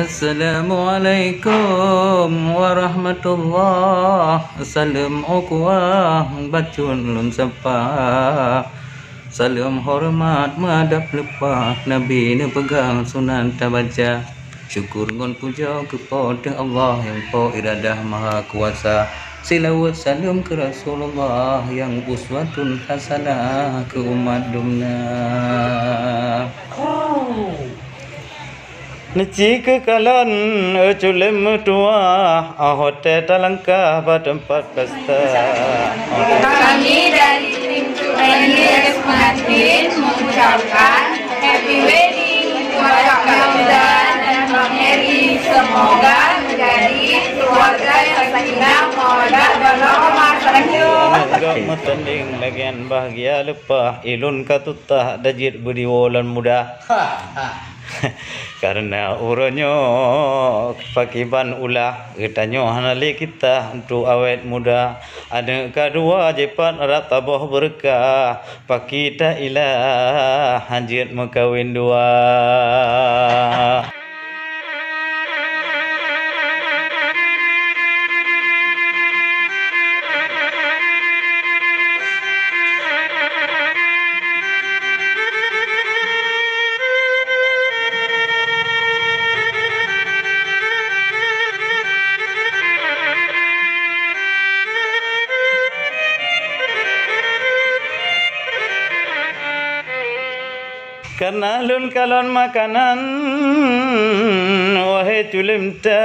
Assalamualaikum warahmatullahi. Salam ukwah bacun lun sapa. Salam hormat madap lepas Nabi ni pegang sunan tabaca. Syukur ngon puja kepada Allah yang po iradah maha kuasa. Silawat salam ke Rasulullah yang uswatun hasanah ke umat dumna. Neci kekalon culem tua hotel talangkah pada tempat pesta. Kami dari tim NDS Pengantin mengucapkan happy wedding kepada Kamdan dan Bang Heri. Semoga menjadi keluarga yang sakinah, mawaddah dan rahmah. Thank you. Agak metending bagian bahagia lepas ilun katutah dajit beriwolan muda. Karena uronyo pakiban ulah getanyo hanali kita untuk awet muda. Ada kedua jepat rataboh berkah pakita ilah hanjit mekawin dua. Karena lun kalon makanan wahai tulim ta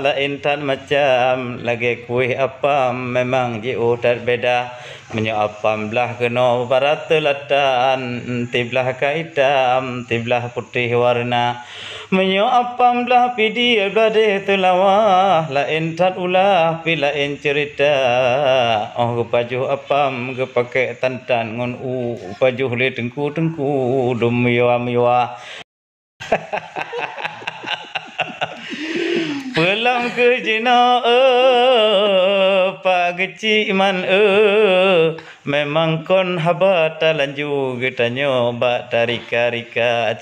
lain tan macam lagi kuih apam memang jauh terbeda. Menyo apam belah kena barat telatan tiblah kaitam tiblah putih warna. Menyo apam belah pidi belah deh telawah lain tan ulah pilain cerita. Oh baju apam ke pakai tantan ngon baju le tengku dum miwa. Pulang ke jina pak kecik man memang kon haba talanju getanyo ba tarika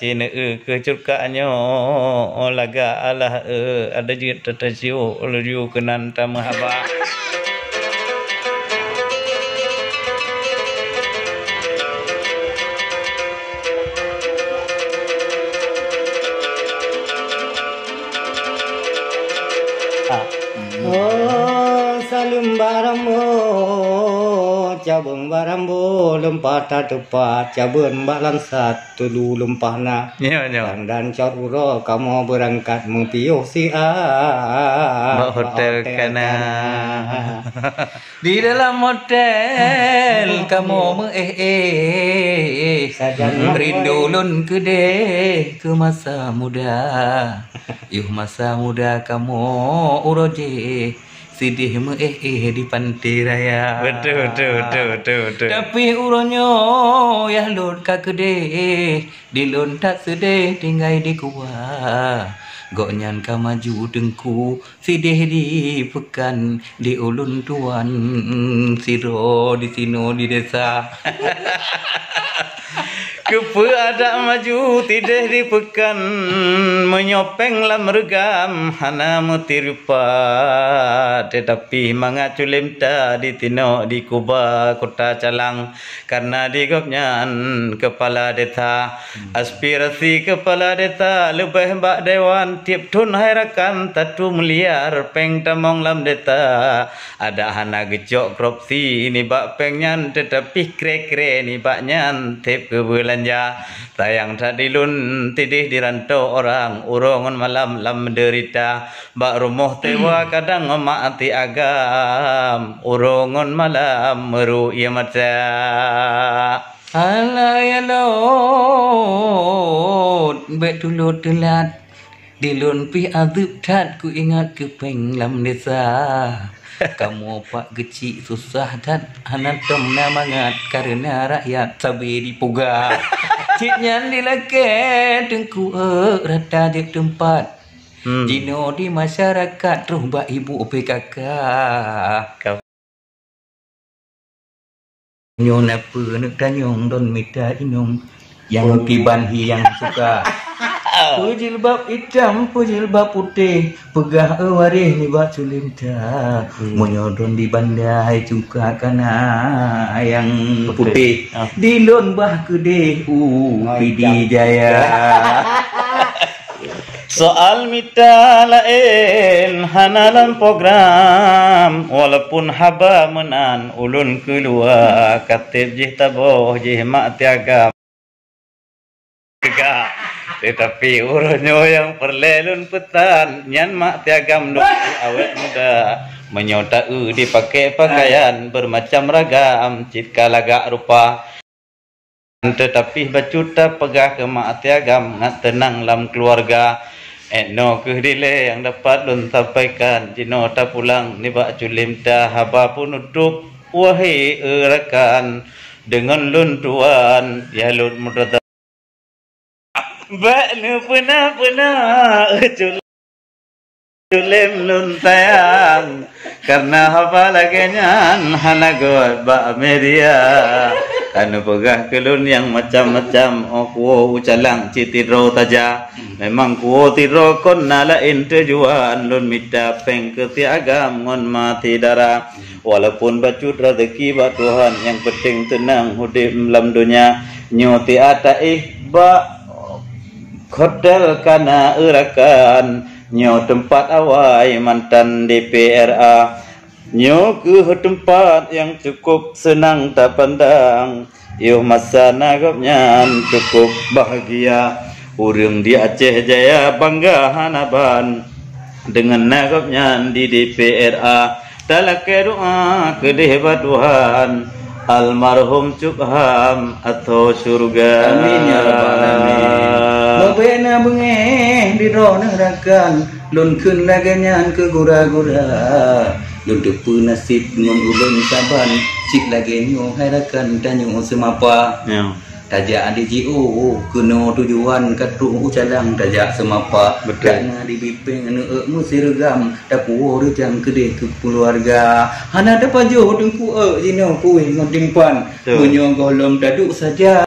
cina ke curkanyo laga alah ada jit tatasio laju kenan tam haba. Oh salam barambo cabang barambo lempah tepat cabun balan satu lu lempahna dan cor uro kamu berangkat mengpiuh si hotel kana di dalam hotel kamu rindu lun kede ke masa muda. Yuh masa muda kamu uroje sidih di pantai raya. Betul. Tapi uronyo ya lun ka kede di lun tak sedih tinggal di kuah. Goknyan ka maju dengku sidih di pekan di ulun tuan siro di sino di desa. Kepa ada maju tidak di pekan menyopeng lam regam hana mutirupa tetapi mangat culim ta di tino di Kuba kota Calang karena di gopnyan kepala desa aspirasi kepala desa lebih bak dewan tiap tun hairakan tatu meliar peng tamong lam desa ada hana gejok korupsi ni bak pengnya tetapi kre ni baknyan tip ke belanja tayang tadi lun tidih dirantau orang urongan malam lam menderita bak rumah tewa kadang mati agam urongan malam meru ia mata alayalot betulut telat dilun pi azib tat ku ingat ke peng lam desa. Kamu pak kecil susah dan anatom namangat karena rakyat sabi dipuga. Ciknya dilake tengku rata di tempat. Jino di masyarakat rumah ibu PKK. Nyon apa nak tanyong don minta inong yang piban yang suka. Pujilbab hitam, pujilbab putih, pegah waris ni bak culimta. Menyodon di bandai cuka kana yang putih. Di lon bah kedih Pidi Jaya. Soal mita lain hanalan program walaupun haba menan ulun keluar katib jih taboh jih mak tiagam tegak tetapi urunyo yang perlelun petan nyan mak tiagam dok awet muda menyota dipakai pakaian bermacam ragam citka lagak rupa tetapi bacuta pegah ke mak tiagam ngat tenang dalam keluarga. No kehdile yang dapat lun sampaikan jino ta pulang ni bak culim ta haba pun utup wahai rekan dengan lun tuan ya lun mudata bak nu pernah culim lun tayang karena haba lagi nyan hanagot bak media anu pegah kelun yang macam-macam kuo ucalang citiro taja memang kuo tiro kon nalain tujuan lun mita peng ketiagam ngon mati darah walaupun bacut rezeki ba Tuhan yang penting tenang hidup dalam dunia nyoti ata ba hotel kana urakan nyo tempat awai mantan DPRA nyo ke tempat yang cukup senang tak pandang yo masa nagapnya cukup bahagia urang di Aceh Jaya bangga hanaban dengan nagapnya di DPRA talak doa kedih Tuhan almarhum Cukham atau surga amin ya rabbal alamin mabena bengeh di roh nerakan lun kun laganyan ke gura-gura lun depu nasib ngun ulun saban cik lagi nyo harakan tanyo semapa tajak di GO kuno tujuan katru ucalang tajak semapa kerana di bipeng anu musirgam tapu rejang kedih ke keluarga hana ada pajo tengku jino kuih ngodimpan punyo golom daduk saja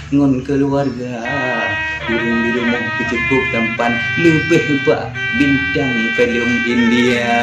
ngon keluarga burung di rumah cukup tampan lebih bak bintang film India.